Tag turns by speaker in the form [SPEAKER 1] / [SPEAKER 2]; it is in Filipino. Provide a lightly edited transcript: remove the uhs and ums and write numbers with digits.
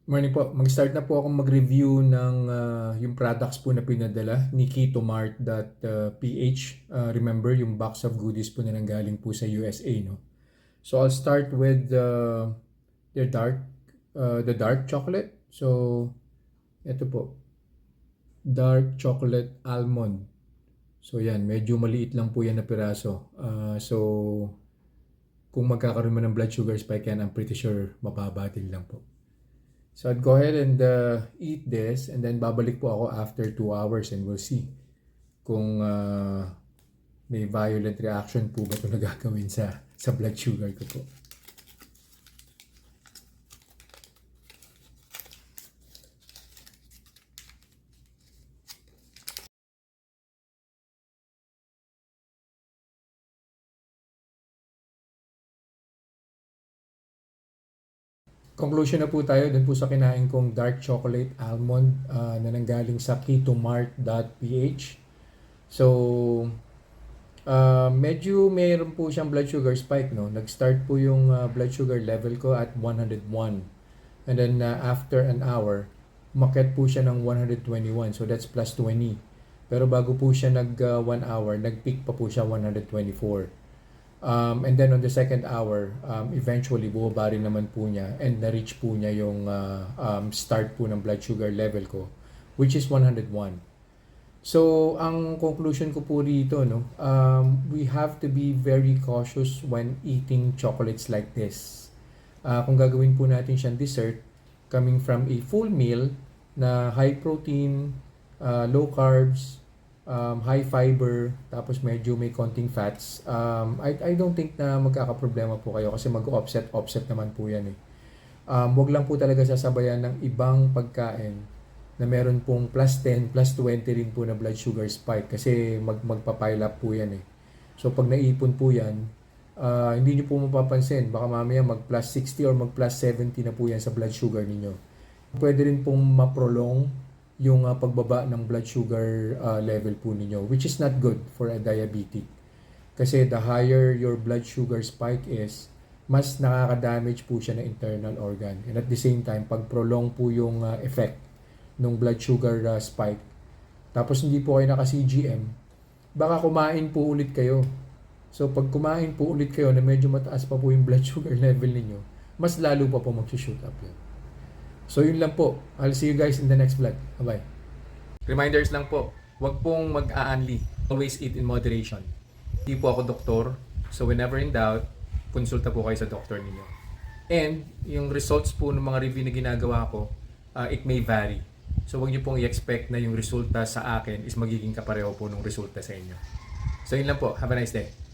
[SPEAKER 1] Morning po. Mag-start na po akong mag-review ng yung products po na pinadala ni ketomart.ph. Remember yung box of goodies po na nanggaling po sa USA, no? So I'll start with the dark chocolate. So ito po, dark chocolate almond. So yan, medyo maliit lang po yan na piraso. So kung magkakaroon mo ng blood sugar spike yan, I'm pretty sure mababa din lang po. So I'd go ahead and eat this, and then babalik po ako after 2 hours and we'll see kung may violent reaction po ba ito nagagawin sa blood sugar ko po. Conclusion na po tayo dun po sa kinain kong dark chocolate almond na nanggaling sa ketomart.ph. So, medyo mayroon po siyang blood sugar spike, no? Nag-start po yung blood sugar level ko at 101. And then after an hour, umakyat po siya ng 121. So, that's plus 20. Pero bago po siya nag 1 hour, nag-peak pa po siya 124. And then on the second hour, eventually bumaba rin naman po niya and na-reach po niya yung start po ng blood sugar level ko, which is 101. So, ang conclusion ko po rito, no, we have to be very cautious when eating chocolates like this. Kung gagawin po natin siyang dessert, coming from a full meal na high protein, low carbs, high fiber, tapos medyo may konting fats, I don't think na magkakaproblema po kayo kasi mag-offset naman po yan eh. Wag lang po talaga sasabayan ng ibang pagkain na meron pong plus 10, plus 20 rin po na blood sugar spike kasi magpapile up po yan eh. So pag naipon po yan, hindi nyo po mapapansin, baka mamaya mag plus 60 or mag plus 70 na po yan sa blood sugar ninyo. Pwede rin pong maprolong yung pagbaba ng blood sugar level po ninyo, which is not good for a diabetic. Kasi the higher your blood sugar spike is, mas nakaka-damage po siya ng internal organ. And at the same time, pag prolong po yung effect ng blood sugar spike, tapos hindi po kayo naka-CGM, baka kumain po ulit kayo. So pag kumain po ulit kayo na medyo mataas pa po yung blood sugar level ninyo, mas lalo pa po mag-shoot up yun. So yun lang po. I'll see you guys in the next vlog. Bye-bye. Reminders lang po, wag pong mag-aanli. Always eat in moderation. Hindi po ako doktor, so whenever in doubt, konsulta po kayo sa doktor ninyo. And yung results po ng mga review na ginagawa ko, it may vary. So wag niyo pong i-expect na yung resulta sa akin is magiging kapareho po ng resulta sa inyo. So yun lang po. Have a nice day.